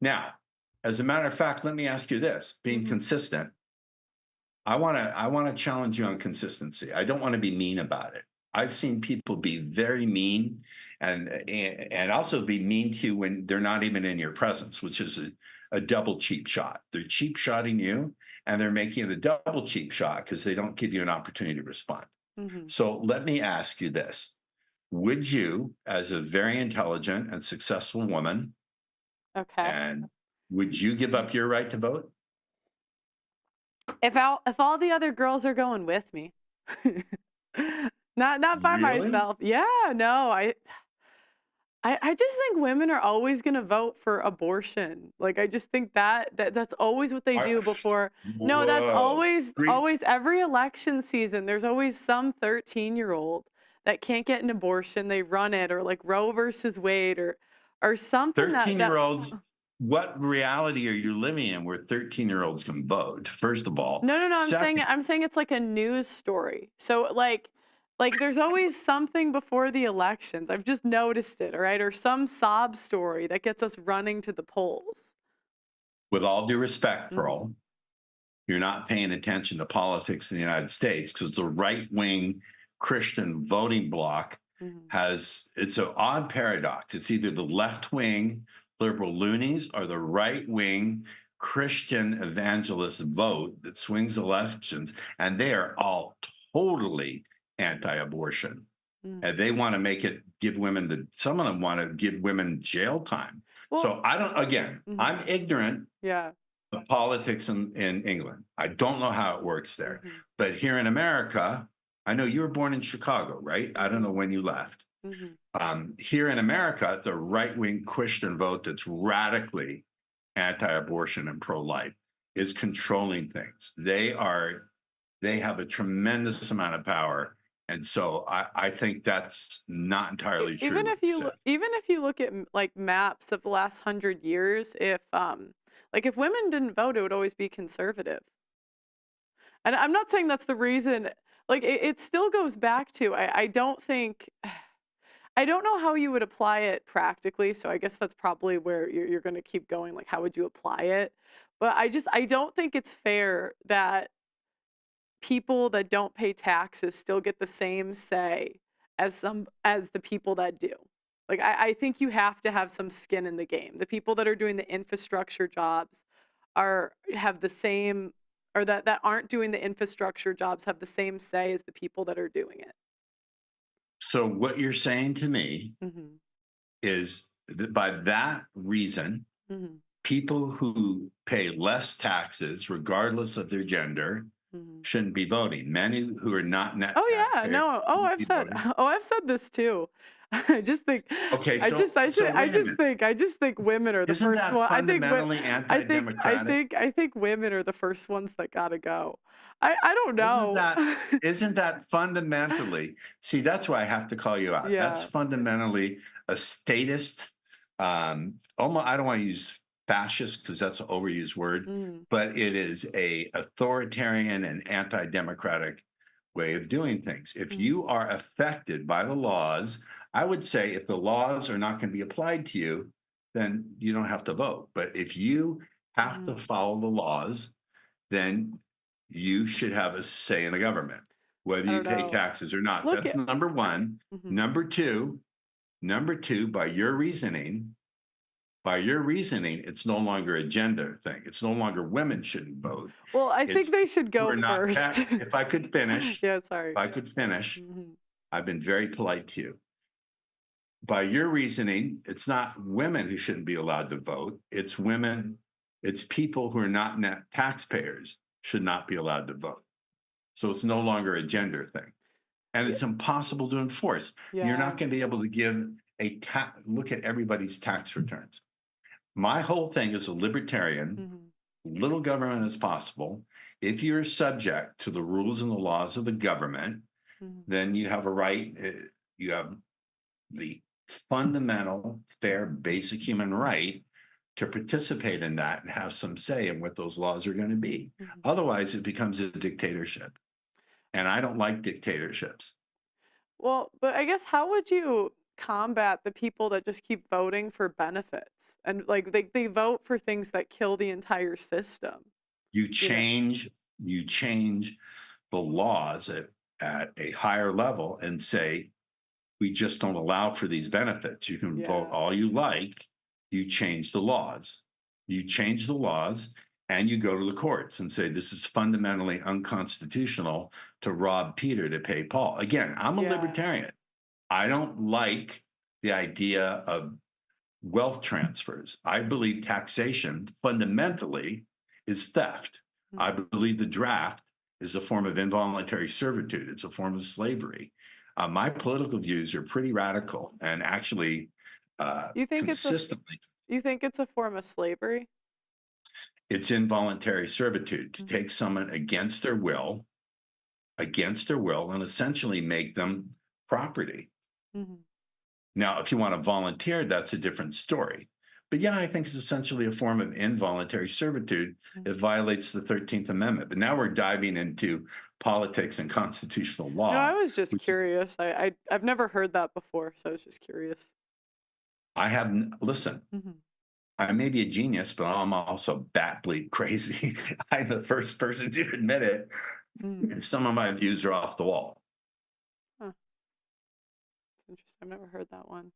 Now, as a matter of fact, let me ask you this: being Hmm. consistent, I want to challenge you on consistency. I don't want to be mean about it. I've seen people be very mean and also be mean to you when they're not even in your presence, which is a double cheap shot. They're cheap shotting you and they're making it a double cheap shot because they don't give you an opportunity to respond. Hmm. So let me ask you this. Would you, as a very intelligent and successful woman, Okay. and would you give up your right to vote? If all the other girls are going with me. Not by Really? myself. Yeah, no, I just think women are always gonna vote for abortion. Like, I just think that's always what they Are, do before. No, that's whoa. always every election season, there's always some 13-year-old that can't get an abortion, they run it, or like Roe versus Wade or something that 13 year olds, what reality are you living in where 13-year-olds can vote? First of all. No, no, no, Second, I'm saying it's like a news story. So, like there's always something before the elections. I've just noticed it, all right? Or some sob story that gets us running to the polls. with all due respect, Mhm. Pearl, you're not paying attention to politics in the United States because the right wing Christian voting bloc Mhm. has, it's an odd paradox. It's either the left wing liberal loonies or the right wing Christian evangelist vote that swings elections. And they are all totally anti abortion. And Mhm. they want to make it give women some of them want to give women jail time. Well, So I don't, again, mhm. I'm ignorant Yeah. of politics in England. I don't know how it works there. Mhm. But here in America, I know you were born in Chicago, right? I don't know Mhm. when you left. Mhm. Here in America, the right wing Christian vote that's radically anti abortion and pro life is controlling things. They have a tremendous amount of power. And so I think that's not entirely true Even what if you you said. even if you look at like maps of the last 100 years, if like if women didn't vote, it would always be conservative. And I'm not saying that's the reason. Like it still goes back to I don't think I don't know how you would apply it practically. So I guess that's probably where you're going to keep going. Like how would you apply it? But I don't think it's fair that people that don't pay taxes still get the same say as the people that do. Like I think you have to have some skin in the game. The people that are doing the infrastructure jobs have the same or that aren't doing the infrastructure jobs have the same say as the people that are doing it. So what you're saying to me Mhm. is that by that reason, Mhm. people who pay less taxes, regardless of their gender, Mhm. shouldn't be voting. Men who are not net Oh yeah, taxpayers no. Oh, shouldn't be voting. I've said this too. I just think Okay, so wait a minute. I just think women are the Isn't first that one. fundamentally anti-democratic? I think women are the first ones that gotta go. I don't Isn't know. that isn't that fundamentally? See, that's why I have to call you out. That's Yeah. fundamentally a statist. Almost, I don't want to use fascist because that's an overused word, Mm, but it is a authoritarian and anti-democratic way of doing things. If mm, you are affected by the laws, I would say if the laws are not going to be applied to you, then you don't have to vote. But if you have to mhm. follow the laws, then you should have a say in the government, whether I you don't pay know. taxes or not. Look That's at number one. mhm. Number two, by your reasoning, it's no longer a gender thing. It's no longer women shouldn't vote. Well, I think It's they should who go are not first. tax. If I could finish, Yeah, if sorry. I could finish, Mhm. I've been very polite to you. By your reasoning, it's not women who shouldn't be allowed to vote. It's women, it's people who are not net taxpayers should not be allowed to vote. So it's no longer a gender thing. And Yeah. it's impossible to enforce. You're Yeah. not going to be able to give look at everybody's tax returns. My whole thing is a libertarian, Mhm. little government as possible. If you're subject to the rules and the laws of the government, Mhm. then you have a right, you have the fundamental, fair, basic human right to participate in that and have some say in what those laws are going to be. Mhm. Otherwise, it becomes a dictatorship. And I don't like dictatorships. Well, but I guess how would you? combat the people that just keep voting for benefits and like they vote for things that kill the entire system, You you know? change you change the laws at a higher level and say, we just don't allow for these benefits. You can vote Yeah. all you like. You change the laws. You change the laws and you go to the courts and say, this is fundamentally unconstitutional to rob Peter to pay Paul. Again, I'm a Yeah. libertarian. I don't like the idea of wealth transfers. I believe taxation fundamentally is theft. I Mhm. believe the draft is a form of involuntary servitude, it's a form of slavery. My political views are pretty radical and actually You think it's a consistently, you think it's a form of slavery? it's involuntary servitude to Mhm. take someone against their will, and essentially make them property. Mhm. Now, if you want to volunteer, that's a different story. But yeah, I think it's essentially a form of involuntary servitude. Mhm. It violates the 13th Amendment. But now we're diving into politics and constitutional No, I law, was just which is, curious. I've never heard that before, so I was just curious. listen, Mhm. I may be a genius, but I'm also bat bleep crazy. I'm the first person to admit it. Mhm. And some of my views are off the wall. Huh, that's interesting. I've never heard that one.